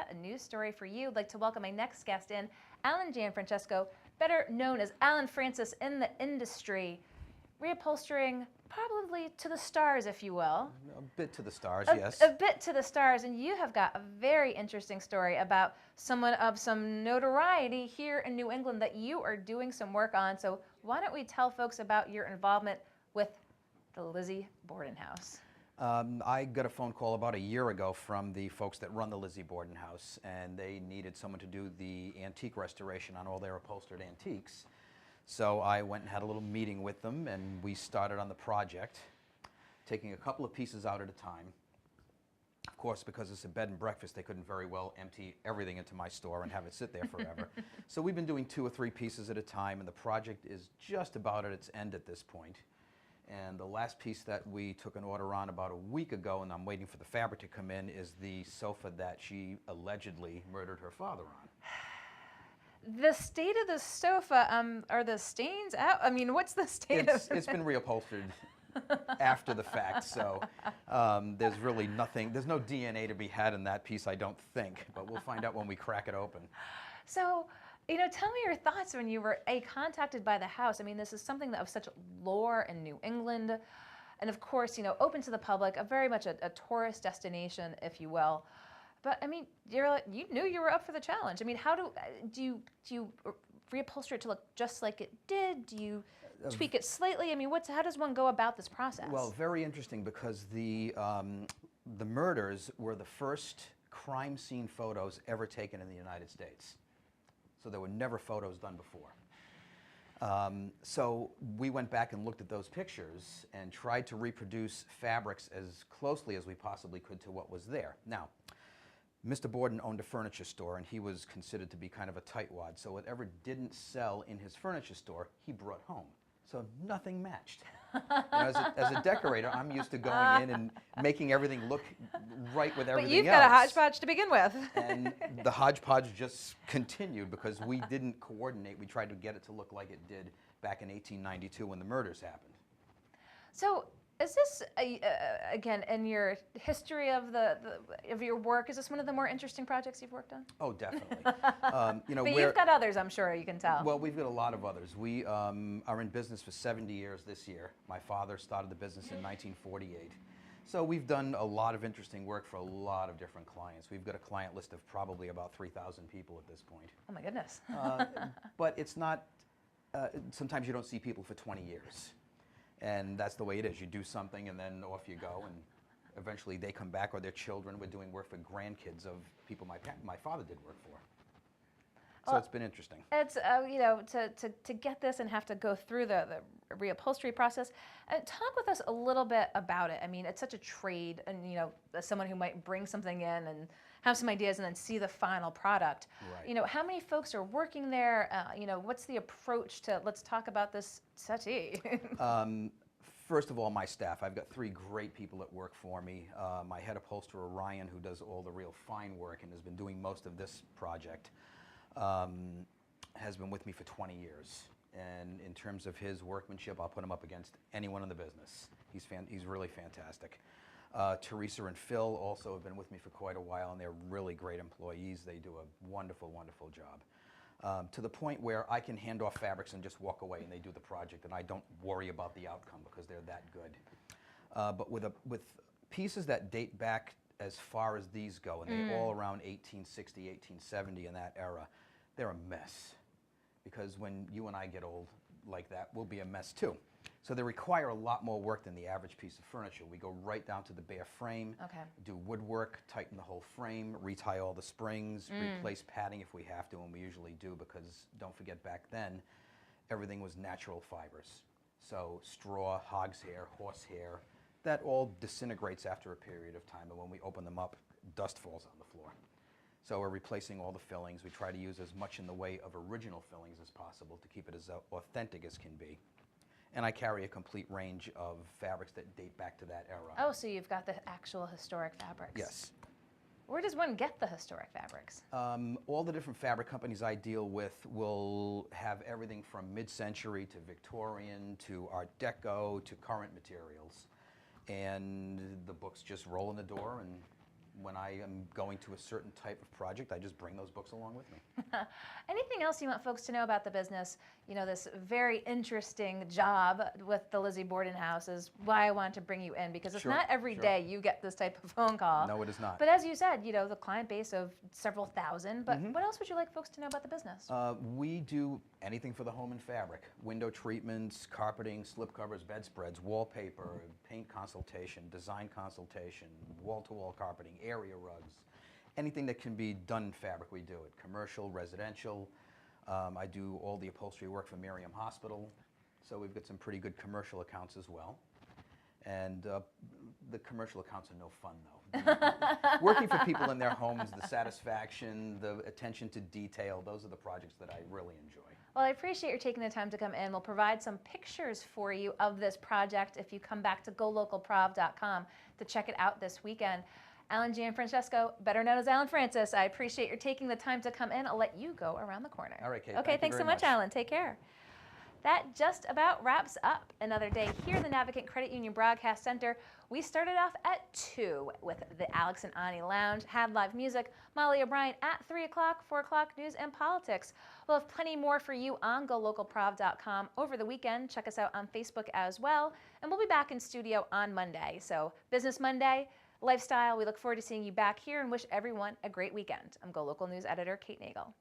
got a news story for you. I'd like to welcome my next guest in, Alan Gianfrancesco, better known as Alan Francis in the industry, reupholstering probably to the stars, if you will. A bit to the stars, yes. A bit to the stars, and you have got a very interesting story about someone of some notoriety here in New England that you are doing some work on. So why don't we tell folks about your involvement with the Lizzie Borden house? I got a phone call about a year ago from the folks that run the Lizzie Borden house, and they needed someone to do the antique restoration on all their upholstered antiques. So I went and had a little meeting with them, and we started on the project, taking a couple of pieces out at a time. Of course, because it's a bed and breakfast, they couldn't very well empty everything into my store and have it sit there forever. So we've been doing 2 or 3 pieces at a time, and the project is just about at its end at this point. And the last piece that we took an order on about a week ago, and I'm waiting for the fabric to come in, is the sofa that she allegedly murdered her father on. The state of the sofa, are the stains out? I mean, what's the state of it? It's been reupholstered after the fact, so there's really nothing, there's no DNA to be had in that piece, I don't think, but we'll find out when we crack it open. So, tell me your thoughts when you were contacted by the house. I mean, this is something that of such lore in New England, and of course, open to the public, very much a tourist destination, if you will. But I mean, you knew you were up for the challenge. I mean, how do you reupholster it to look just like it did? Do you tweak it slightly? I mean, how does one go about this process? Well, very interesting, because the murders were the first crime scene photos ever taken in the United States. So there were never photos done before. So we went back and looked at those pictures and tried to reproduce fabrics as closely as we possibly could to what was there. Now, Mr. Borden owned a furniture store, and he was considered to be kind of a tightwad. So whatever didn't sell in his furniture store, he brought home. So nothing matched. As a decorator, I'm used to going in and making everything look right with everything else. But you've got a hodgepodge to begin with. And the hodgepodge just continued because we didn't coordinate. We tried to get it to look like it did back in 1892 when the murders happened. So is this, again, in your history of of your work, is this one of the more interesting projects you've worked on? Oh, definitely. But you've got others, I'm sure, you can tell. Well, we've got a lot of others. We are in business for 70 years this year. My father started the business in 1948. So we've done a lot of interesting work for a lot of different clients. We've got a client list of probably about 3,000 people at this point. Oh my goodness. But it's not, sometimes you don't see people for 20 years. And that's the way it is. You do something and then off you go, and eventually they come back, or their children. We're doing work for grandkids of people my father did work for. So Well, it's been interesting. It's, to get this and have to go through the reupholstery process, talk with us a little bit about it. I mean, it's such a trade, and, as someone who might bring something in and have some ideas and then see the final product. Right. How many folks are working there? What's the approach to, let's talk about this settee? First of all, my staff. I've got 3 great people that work for me. My head upholsterer, Ryan, who does all the real fine work and has been doing most of this project, has been with me for 20 years. And in terms of his workmanship, I'll put him up against anyone in the business. He's really fantastic. Teresa and Phil also have been with me for quite a while, and they're really great employees. They do a wonderful, wonderful job. To the point where I can hand off fabrics and just walk away, and they do the project, and I don't worry about the outcome because they're that good. But with pieces that date back as far as these go, and they're all around 1860, 1870 in that era, they're a mess. Because when you and I get old like that, we'll be a mess too. So they require a lot more work than the average piece of furniture. We go right down to the bare frame, do woodwork, tighten the whole frame, retie all the springs, replace padding if we have to, and we usually do, because don't forget, back then, everything was natural fibers. So straw, hog's hair, horse hair, that all disintegrates after a period of time, and when we open them up, dust falls on the floor. So we're replacing all the fillings. We try to use as much in the way of original fillings as possible to keep it as authentic as can be. And I carry a complete range of fabrics that date back to that era. Oh, so you've got the actual historic fabrics. Yes. Where does one get the historic fabrics? All the different fabric companies I deal with will have everything from mid-century to Victorian to Art Deco to current materials. And the books just roll in the door and when I am going to a certain type of project, I just bring those books along with me. Anything else you want folks to know about the business? You know, this very interesting job with the Lizzie Borden house is why I wanted to bring you in, because it's Sure, not every sure. day you get this type of phone call. No, it is not. But as you said, you know, the client base of several thousand. But what else would you like folks to know about the business? We do anything for the home and fabric. Window treatments, carpeting, slipcovers, bedspreads, wallpaper, paint consultation, design consultation, wall-to-wall carpeting, area rugs. Anything that can be done in fabric, we do it. Commercial, residential. I do all the upholstery work for Miriam Hospital. So we've got some pretty good commercial accounts as well. And the commercial accounts are no fun, though. Working for people in their homes, the satisfaction, the attention to detail, those are the projects that I really enjoy. Well, I appreciate you taking the time to come in. We'll provide some pictures for you of this project if you come back to GoLocalProv.com to check it out this weekend. Alan Gianfrancesco, better known as Alan Francis, I appreciate your taking the time to come in. I'll let you go around the corner. All right, Kate. Okay, thanks so much, Alan. Take care. That just about wraps up another day here in the Navigant Credit Union Broadcast Center. We started off at 2 with the Alex and Ani Lounge, had live music, Molly O'Brien at 3 o'clock, 4 o'clock, news and politics. We'll have plenty more for you on GoLocalProv.com over the weekend. Check us out on Facebook as well. And we'll be back in studio on Monday. So Business Monday, Lifestyle, we look forward to seeing you back here and wish everyone a great weekend. I'm GoLocal News Editor Kate Nagel.